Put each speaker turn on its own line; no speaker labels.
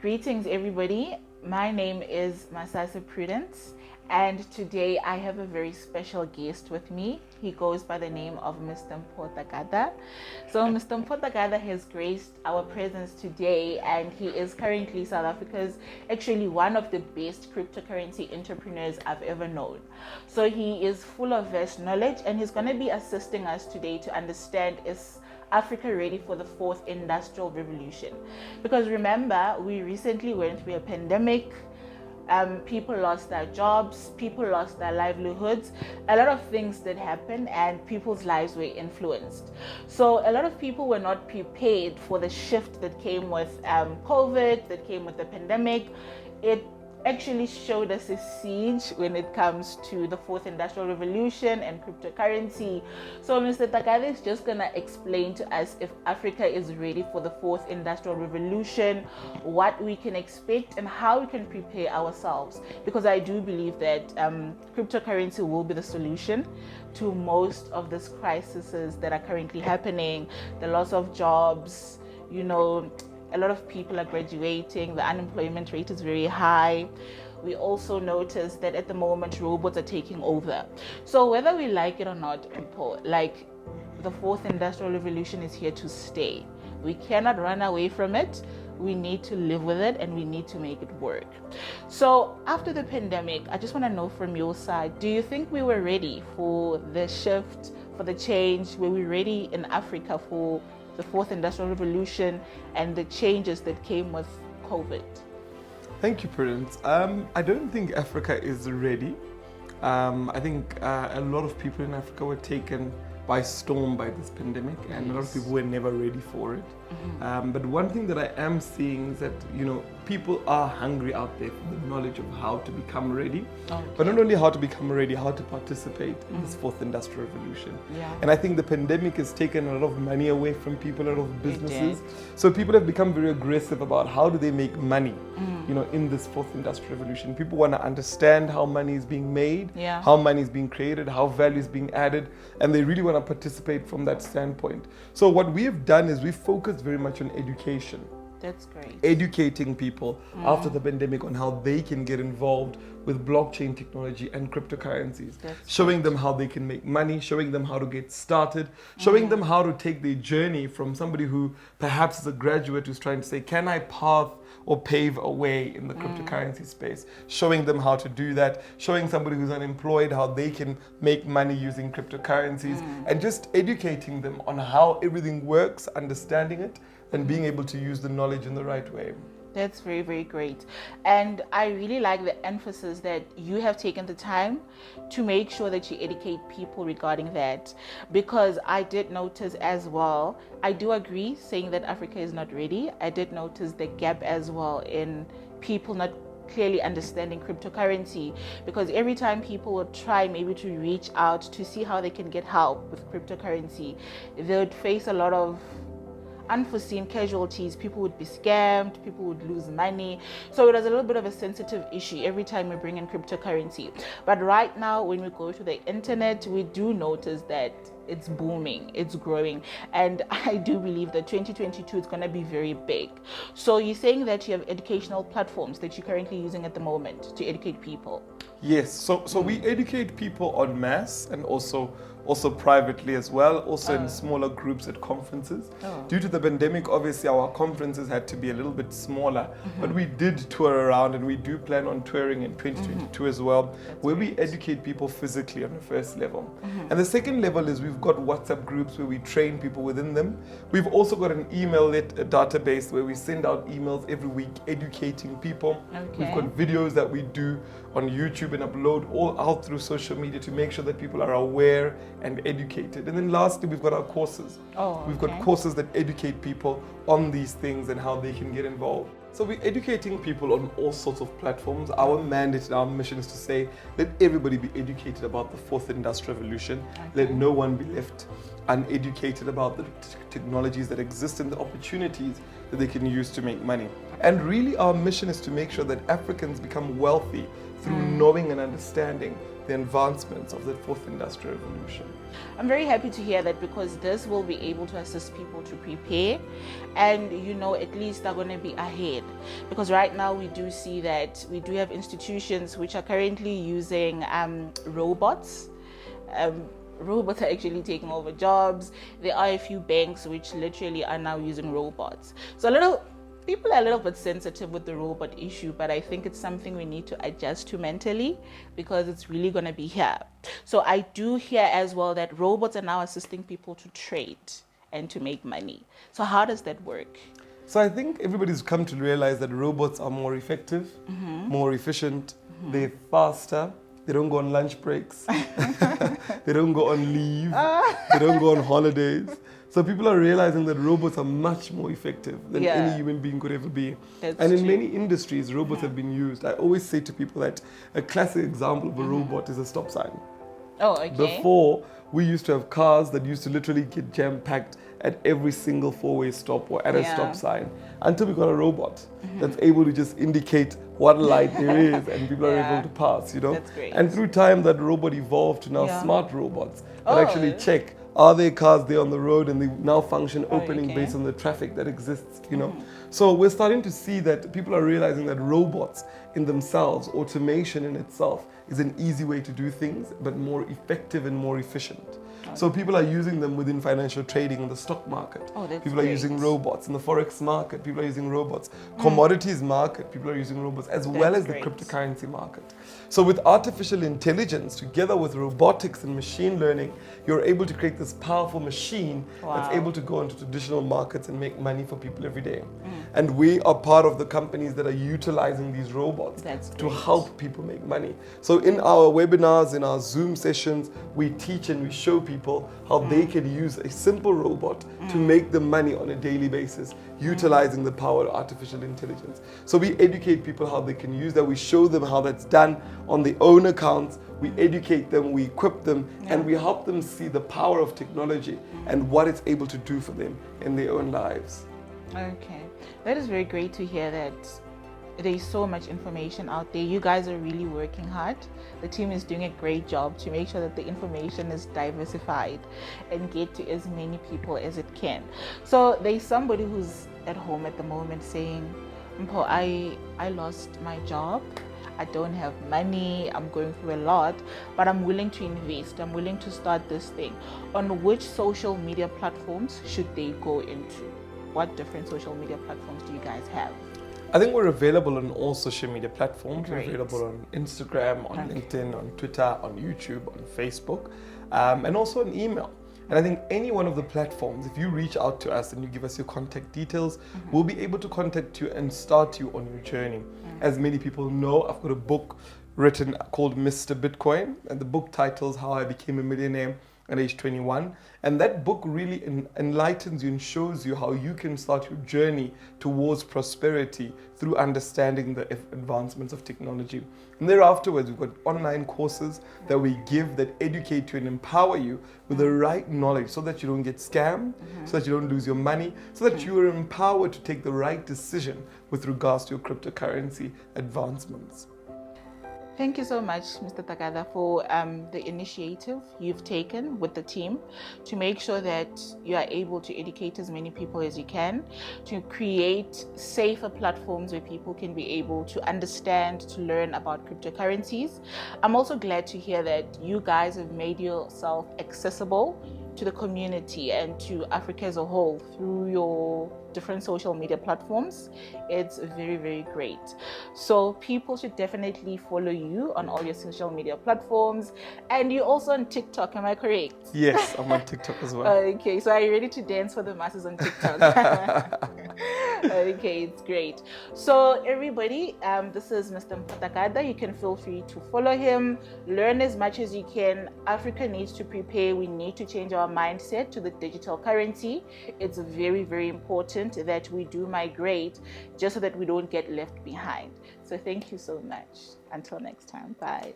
Greetings, everybody. My name is Masasa Prudence, and today I have a very special guest with me. He goes by the name of Mr. Mpho Dagada. So, Mr. Mpho Dagada has graced our presence today, and he is currently South Africa's actually one of the best cryptocurrency entrepreneurs I've ever known. So, he is full of vast knowledge, and he's going to be assisting us today to understand is Africa ready for the fourth industrial revolution? Because remember, we recently went through a pandemic. People lost their jobs, people lost their livelihoods. A lot of things did happen, and people's lives were influenced. So a lot of people were not prepared for the shift that came with COVID, that came with the pandemic. It actually showed us a siege when it comes to the fourth industrial revolution and cryptocurrency. So Mr. Dagada is just going to explain to us if Africa is ready for the fourth industrial revolution, what we can expect, and how we can prepare ourselves. Because I do believe that cryptocurrency will be the solution to most of these crises that are currently happening. The loss of jobs, a lot of people are graduating, the unemployment rate is very high. We also notice that at the moment robots are taking over. So whether we like it or not, the fourth industrial revolution is here to stay. We cannot run away from it. We need to live with it, and we need to make it work. So after the pandemic, I just want to know from your side, do you think we were ready for the shift, for the change? Were we ready in Africa for the fourth industrial revolution and the changes that came with COVID?
Thank you, Prudence. I don't think Africa is ready. I think a lot of people in Africa were taken by storm by this pandemic, and a lot of people were never ready for it. But one thing that I am seeing is that, people are hungry out there for the knowledge of how to become ready. Okay. But not only how to become ready, how to participate in this fourth industrial revolution. Yeah. And I think the pandemic has taken a lot of money away from people, a lot of businesses. So people have become very aggressive about how do they make money, in this fourth industrial revolution. People want to understand how money is being made, how money is being created, how value is being added, and they really want to participate from that standpoint. So what we have done is we focused very much on education.
That's great.
Educating people after the pandemic on how they can get involved with blockchain technology and cryptocurrencies. Showing them how they can make money, showing them how to get started, showing them how to take their journey from somebody who perhaps is a graduate who's trying to say, can I path or pave a way in the cryptocurrency space? Showing them how to do that, showing somebody who's unemployed how they can make money using cryptocurrencies, and just educating them on how everything works, understanding it, and being able to use the knowledge in the right way.
That's very, very great. And I really like the emphasis that you have taken the time to make sure that you educate people regarding that. Because I did notice as well, I do agree saying that Africa is not ready. I did notice the gap as well in people not clearly understanding cryptocurrency, because every time people would try maybe to reach out to see how they can get help with cryptocurrency, they would face a lot of unforeseen casualties. People would be scammed, people would lose money. So it was a little bit of a sensitive issue every time we bring in cryptocurrency. But right now, when we go to the internet, we do notice that it's booming, it's growing. And I do believe that 2022 is going to be very big. So you're saying that you have educational platforms that you're currently using at the moment to educate people?
Yes, so we educate people en masse, and also privately as well, also in smaller groups at conferences. Due to the pandemic, obviously our conferences had to be a little bit smaller, but we did tour around, and we do plan on touring in 2022 as well, where we educate people physically on the first level. And the second level is we've got WhatsApp groups where we train people within them. We've also got an email database where we send out emails every week educating people. We've got videos that we do on YouTube and upload all out through social media to make sure that people are aware and educated. And then lastly, we've got our courses. We've got courses that educate people on these things and how they can get involved. So we're educating people on all sorts of platforms. Our mandate and our mission is to say, let everybody be educated about the fourth industrial revolution. Let no one be left uneducated about the technologies that exist and the opportunities that they can use to make money. And really our mission is to make sure that Africans become wealthy through knowing and understanding the advancements of the fourth industrial revolution.
I'm very happy to hear that, because this will be able to assist people to prepare, and at least they're going to be ahead, because right now we do see that we do have institutions which are currently using robots. Robots are actually taking over jobs. There are a few banks which literally are now using robots. So people are a little bit sensitive with the robot issue, but I think it's something we need to adjust to mentally, because it's really going to be here. So I do hear as well that robots are now assisting people to trade and to make money. So how does that work?
So I think everybody's come to realize that robots are more effective, more efficient, they're faster. They don't go on lunch breaks. They don't go on leave. They don't go on holidays. So people are realizing that robots are much more effective than any human being could ever be.
That's
and in
true.
many industries, robots have been used. I always say to people that a classic example of a robot is a stop sign.
Oh, okay.
Before, we used to have cars that used to literally get jam-packed at every single four-way stop or at a stop sign, until we got a robot that's able to just indicate what light there is and people are able to pass,
That's great.
And through time, that robot evolved to now smart robots that actually check, are there cars there on the road, and they now function opening based on the traffic that exists, So we're starting to see that people are realizing that robots in themselves, automation in itself, is an easy way to do things, but more effective and more efficient. So people are using them within financial trading in the stock market. People are using robots in the forex market. People are using robots. Commodities market, people are using robots, as well as the cryptocurrency market. So with artificial intelligence, together with robotics and machine learning, you're able to create this powerful machine that's able to go into traditional markets and make money for people every day. And we are part of the companies that are utilizing these robots to help people make money. So in our webinars, in our Zoom sessions, we teach and we show people how they can use a simple robot to make them money on a daily basis, utilizing the power of artificial intelligence. So we educate people how they can use that. We show them how that's done on their own accounts. We educate them, we equip them, and we help them see the power of technology and what it's able to do for them in their own lives.
Okay, that is very great to hear that there's so much information out there. You guys are really working hard. The team is doing a great job to make sure that the information is diversified and get to as many people as it can. So there's somebody who's at home at the moment saying, Mpho, I lost my job. I don't have money. I'm going through a lot, but I'm willing to invest. I'm willing to start this thing. On which social media platforms should they go into? What different social media platforms do you guys have?
I think we're available on all social media platforms.
Great.
We're available on Instagram, on LinkedIn, on Twitter, on YouTube, on Facebook, and also on email. And I think any one of the platforms, if you reach out to us and you give us your contact details, we'll be able to contact you and start you on your journey. As many people know, I've got a book written called Mr. Bitcoin, and the book titles How I Became a Millionaire at age 21. And that book really enlightens you and shows you how you can start your journey towards prosperity through understanding the advancements of technology. And thereafterwards, we've got online courses that we give that educate you and empower you with the right knowledge so that you don't get scammed, so that you don't lose your money, so that you are empowered to take the right decision with regards to your cryptocurrency advancements.
Thank you so much, Mr. Dagada, for the initiative you've taken with the team to make sure that you are able to educate as many people as you can, to create safer platforms where people can be able to understand, to learn about cryptocurrencies. I'm also glad to hear that you guys have made yourself accessible to the community and to Africa as a whole through your different social media platforms. It's very, very great. So people should definitely follow you on all your social media platforms. And you're also on TikTok, am I correct?
Yes, I'm on TikTok as well.
Okay, so are you ready to dance for the masses on TikTok? Okay, it's great. So everybody, this is Mr. Mpho Dagada. You can feel free to follow him, learn as much as you can. Africa needs to prepare. We need to change our mindset to the digital currency. It's very, very important that we do migrate just so that we don't get left behind. So thank you so much. Until next time, bye.